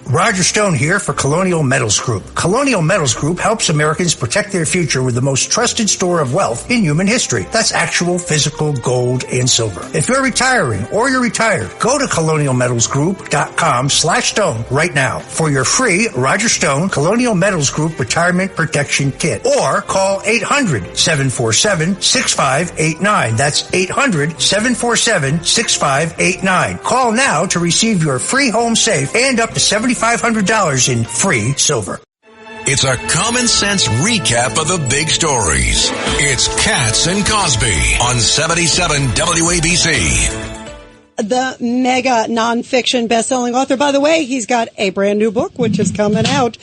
Roger Stone here for Colonial Metals Group. Colonial Metals Group helps Americans protect their future with the most trusted store of wealth in human history. That's actual physical gold and silver. If you're retiring or you're retired, go to colonialmetalsgroup.com/stone right now for your free Roger Stone Colonial Metals Group Retirement Protection Kit. Or call 800-747-6589. That's 800-747-6589. Call now to receive your free home safe and up to $7,500 in free silver. It's a common sense recap of the big stories. It's Katz and Cosby on 77 WABC. The mega nonfiction best-selling author. By the way, he's got a brand new book, which is coming out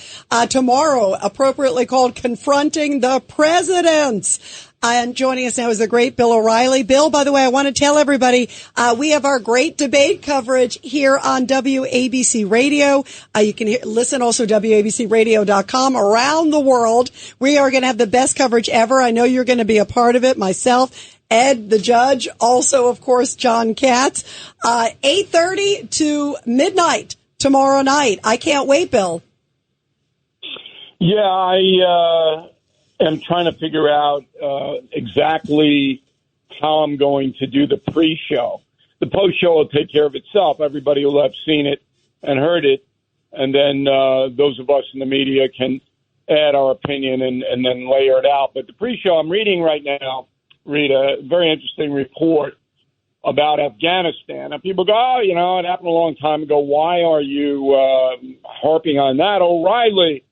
tomorrow, appropriately called Confronting the Presidents. And joining us now is the great Bill O'Reilly. Bill, by the way, I want to tell everybody, we have our great debate coverage here on WABC Radio. You can listen also WABCradio.com around the world. We are going to have the best coverage ever. I know you're going to be a part of it. Myself, Ed, the judge, also, of course, John Katz, 8:30 to midnight tomorrow night. I can't wait, Bill. Yeah, I'm trying to figure out exactly how I'm going to do the pre-show. The post-show will take care of itself. Everybody will have seen it and heard it, and then those of us in the media can add our opinion and then layer it out. But the pre-show I'm reading right now, read a very interesting report about Afghanistan. And people go, oh, you know, it happened a long time ago. Why are you harping on that, O'Reilly?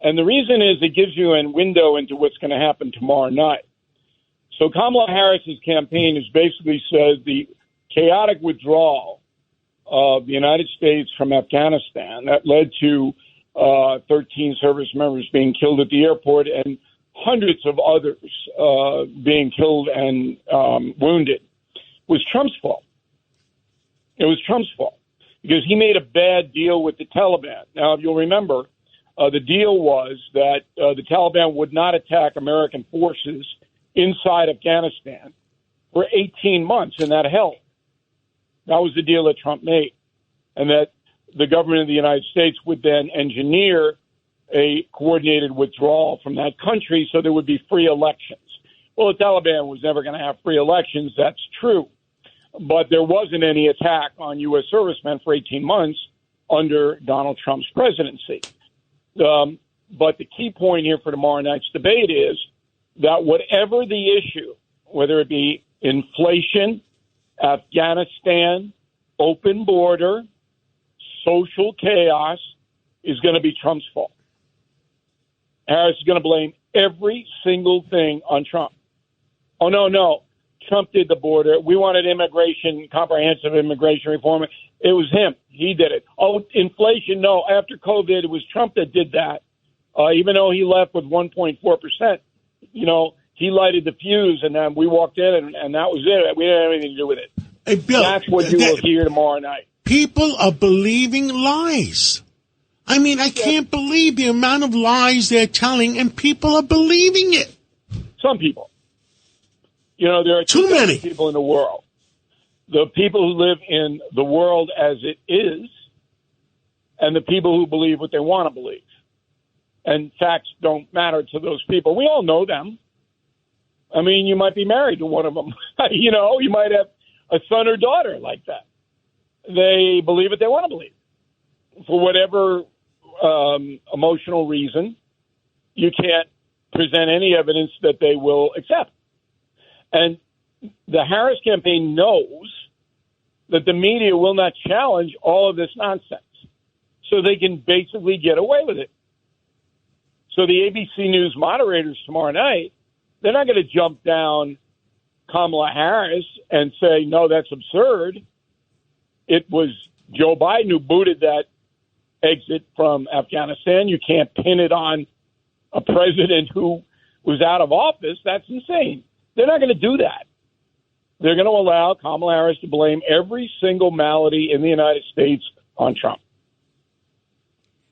And the reason is it gives you a window into what's going to happen tomorrow night. So Kamala Harris's campaign has basically said the chaotic withdrawal of the United States from Afghanistan that led to 13 service members being killed at the airport and hundreds of others being killed and wounded was Trump's fault. It was Trump's fault because he made a bad deal with the Taliban. Now, if you'll remember, the deal was that the Taliban would not attack American forces inside Afghanistan for 18 months, and that held. That was the deal that Trump made, and that the government of the United States would then engineer a coordinated withdrawal from that country so there would be free elections. Well, the Taliban was never going to have free elections. That's true. But there wasn't any attack on U.S. servicemen for 18 months under Donald Trump's presidency. But the key point here for tomorrow night's debate is that whatever the issue, whether it be inflation, Afghanistan, open border, social chaos, is going to be Trump's fault. Harris is going to blame every single thing on Trump. Oh, no. Trump did the border. We wanted comprehensive immigration reform. It was him. He did it. Oh, inflation. No, after COVID, it was Trump that did that. Even though he left with 1.4%, he lighted the fuse and then we walked in and that was it. We didn't have anything to do with it. Hey, Bill, that's what you will hear tomorrow night. People are believing lies. I mean, I can't believe the amount of lies they're telling and people are believing it. Some people. There are too many people in the world. The people who live in the world as it is, and the people who believe what they want to believe. And facts don't matter to those people. We all know them. I mean, you might be married to one of them. You might have a son or daughter like that. They believe what they want to believe. For whatever emotional reason, you can't present any evidence that they will accept. And the Harris campaign knows that the media will not challenge all of this nonsense. So they can basically get away with it. So the ABC News moderators tomorrow night, they're not going to jump down Kamala Harris and say, no, that's absurd. It was Joe Biden who booted that exit from Afghanistan. You can't pin it on a president who was out of office. That's insane. They're not going to do that. They're going to allow Kamala Harris to blame every single malady in the United States on Trump.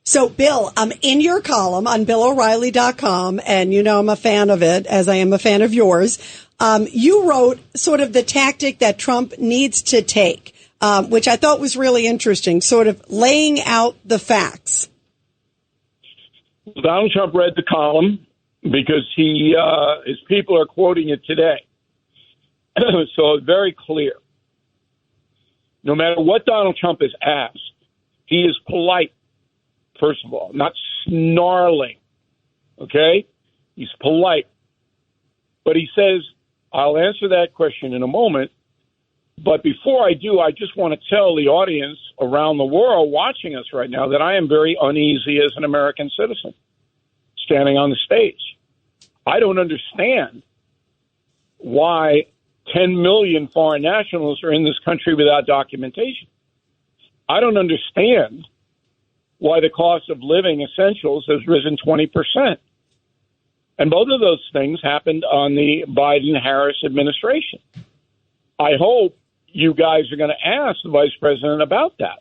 So, Bill, in your column on BillO'Reilly.com, and I'm a fan of it, as I am a fan of yours, you wrote sort of the tactic that Trump needs to take which I thought was really interesting, sort of laying out the facts. Donald Trump read the column because his people are quoting it today. So it's very clear. No matter what Donald Trump is asked, he is polite, first of all, not snarling. Okay? He's polite. But he says, I'll answer that question in a moment. But before I do, I just want to tell the audience around the world watching us right now that I am very uneasy as an American citizen standing on the stage. I don't understand why 10 million foreign nationals are in this country without documentation. I don't understand why the cost of living essentials has risen 20%. And both of those things happened on the Biden-Harris administration. I hope you guys are going to ask the vice president about that.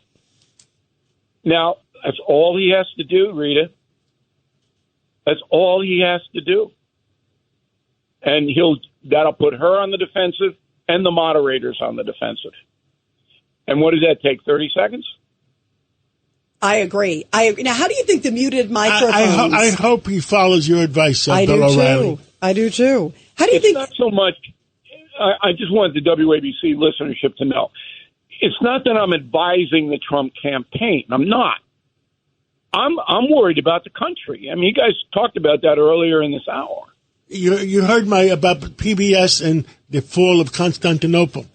Now, that's all he has to do, Rita. That's all he has to do. And that'll put her on the defensive and the moderators on the defensive. And what does that take, 30 seconds? I agree. Now, how do you think the muted microphones... I hope he follows your advice, Bill O'Reilly. I do, too. How do you think... It's not so much... I just wanted the WABC listenership to know. It's not that I'm advising the Trump campaign. I'm not. I'm worried about the country. I mean, you guys talked about that earlier in this hour. You heard about PBS and the fall of Constantinople.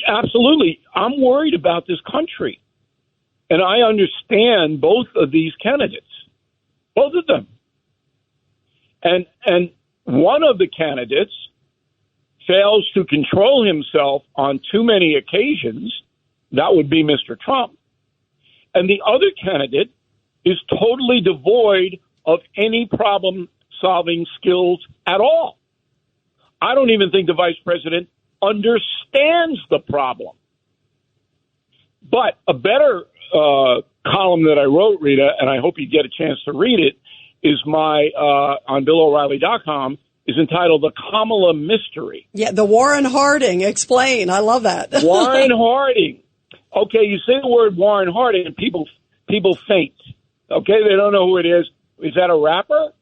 Absolutely. I'm worried about this country. And I understand both of these candidates, both of them. And one of the candidates fails to control himself on too many occasions. That would be Mr. Trump. And the other candidate is totally devoid of any problem-solving skills at all. I don't even think the vice president understands the problem. But a better column that I wrote, Rita, and I hope you get a chance to read it, is my on BillO'Reilly.com, is entitled The Kamala Mystery. Yeah, the Warren Harding. Explain. I love that. Warren Harding. Okay, you say the word Warren Harding and people faint. Okay, they don't know who it is. Is that a rapper?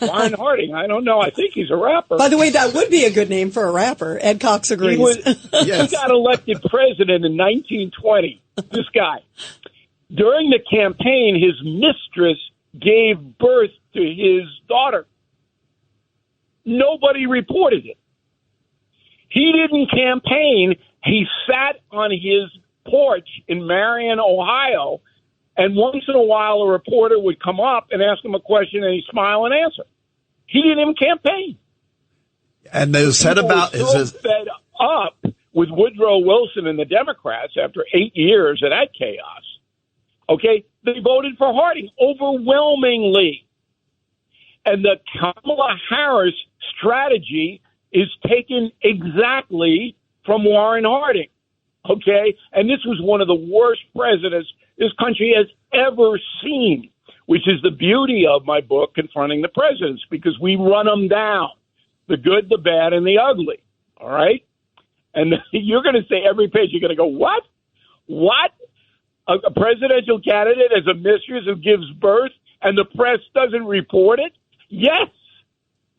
Warren Harding. I don't know. I think he's a rapper. By the way, that would be a good name for a rapper. Ed Cox agrees. He got elected president in 1920. This guy. During the campaign, his mistress gave birth to his daughter. Nobody reported it. He didn't campaign. He sat on his porch in Marion, Ohio, and once in a while a reporter would come up and ask him a question and he'd smile and answer. He didn't even campaign. And they said about fed up with Woodrow Wilson and the Democrats after 8 years of that chaos. Okay, they voted for Harding overwhelmingly. And the Kamala Harris strategy is taken exactly from Warren Harding. Okay, and this was one of the worst presidents this country has ever seen, which is the beauty of my book, Confronting the Presidents, because we run them down, the good, the bad, and the ugly. All right? And you're going to say every page, you're going to go, what? What? A presidential candidate as a mistress who gives birth and the press doesn't report it? Yes,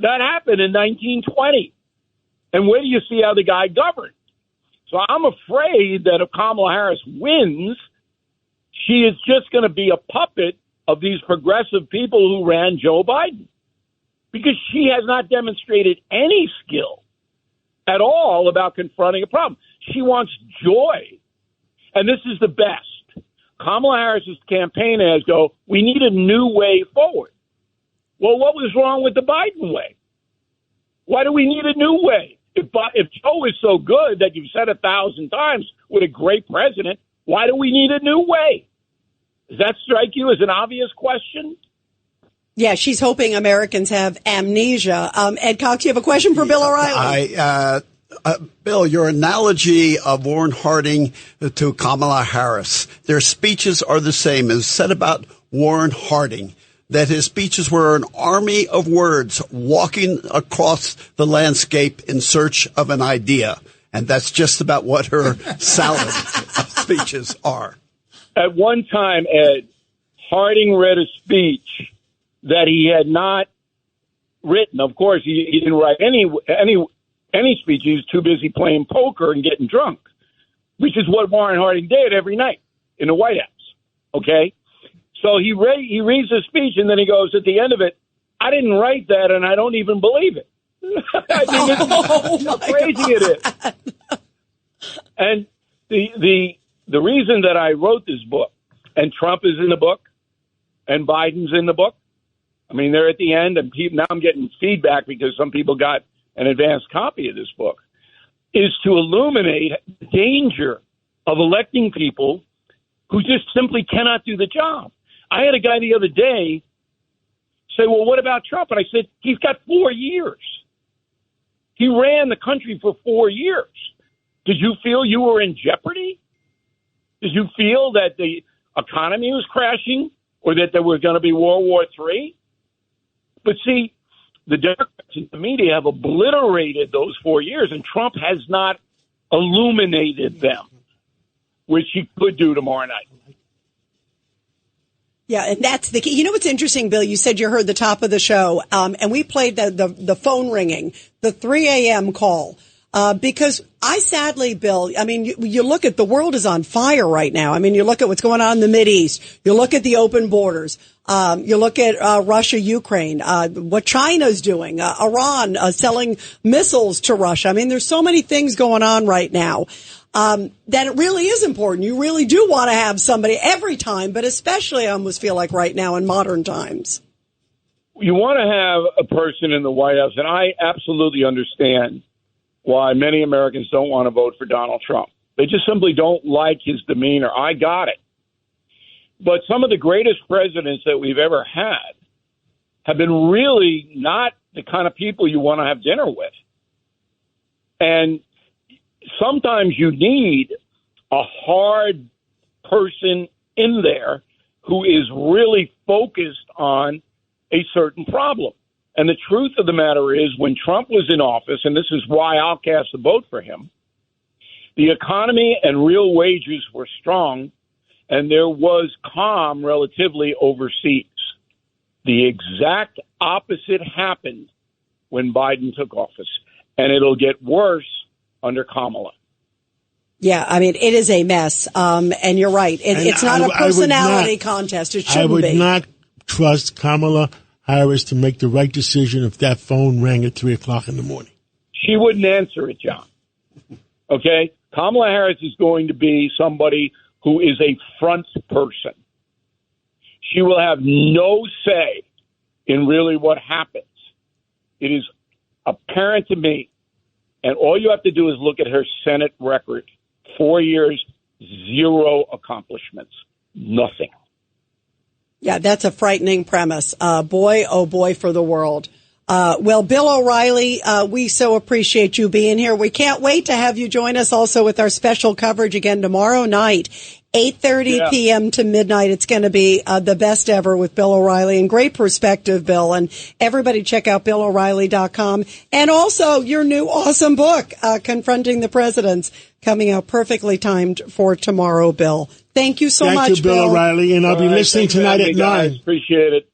that happened in 1920. And where do you see how the guy governed? So I'm afraid that if Kamala Harris wins, she is just going to be a puppet of these progressive people who ran Joe Biden, because she has not demonstrated any skill at all about confronting a problem. She wants joy. And this is the best. Kamala Harris's campaign ads go, we need a new way forward. Well, what was wrong with the Biden way? Why do we need a new way? If Joe is so good that you've said 1,000 times with a great president, why do we need a new way? Does that strike you as an obvious question? Yeah, she's hoping Americans have amnesia. Ed Cox, you have a question for Bill O'Reilly? Bill, your analogy of Warren Harding to Kamala Harris, their speeches are the same as said about Warren Harding, that his speeches were an army of words walking across the landscape in search of an idea. And that's just about what her salad of speeches are. At one time, Ed, Harding read a speech that he had not written. Of course, he didn't write any speech. He was too busy playing poker and getting drunk, which is what Warren Harding did every night in the White House. Okay? So he reads the speech, and then he goes at the end of it, I didn't write that, and I don't even believe it. I mean, this is how crazy it is. And the reason that I wrote this book, and Trump is in the book, and Biden's in the book, I mean, they're at the end, and now I'm getting feedback because some people got an advanced copy of this book, is to illuminate the danger of electing people who just simply cannot do the job. I had a guy the other day say, well, what about Trump? And I said, he's got 4 years. He ran the country for 4 years. Did you feel you were in jeopardy? Did you feel that the economy was crashing or that there was going to be World War III? But see, the Democrats and the media have obliterated those 4 years, and Trump has not illuminated them, which he could do tomorrow night. Yeah, and that's the key. You know what's interesting, Bill? You said you heard the top of the show, and we played the phone ringing, the 3 a.m. call, because I sadly, Bill, I mean, you look at the world is on fire right now. I mean, you look at what's going on in the Mideast. You look at the open borders. You look at Russia, Ukraine, what China's doing, Iran selling missiles to Russia. I mean, there's so many things going on right now. That it really is important. You really do want to have somebody every time, but especially I almost feel like right now in modern times. You want to have a person in the White House, and I absolutely understand why many Americans don't want to vote for Donald Trump. They just simply don't like his demeanor. I got it. But some of the greatest presidents that we've ever had have been really not the kind of people you want to have dinner with. And sometimes you need a hard person in there who is really focused on a certain problem. And the truth of the matter is, when Trump was in office, and this is why I'll cast a vote for him, the economy and real wages were strong, and there was calm relatively overseas. The exact opposite happened when Biden took office, and it'll get worse under Kamala. Yeah, I mean, it is a mess, and you're right. It's not a personality contest. It shouldn't be. I would not trust Kamala Harris to make the right decision if that phone rang at 3 o'clock in the morning. She wouldn't answer it, John. Okay? Kamala Harris is going to be somebody who is a front person. She will have no say in really what happens. It is apparent to me, and all you have to do is look at her Senate record. 4 years, 0 accomplishments, nothing. Yeah, that's a frightening premise. Boy, oh boy, for the world. Well, Bill O'Reilly, we so appreciate you being here. We can't wait to have you join us also with our special coverage again tomorrow night, 8:30 p.m. to midnight. It's going to be the best ever with Bill O'Reilly, and great perspective, Bill. And everybody check out BillO'Reilly.com. And also your new awesome book, Confronting the Presidents, coming out perfectly timed for tomorrow, Bill. Thank you so much, Thank you, Bill O'Reilly, and I'll be listening tonight at 9. Appreciate it.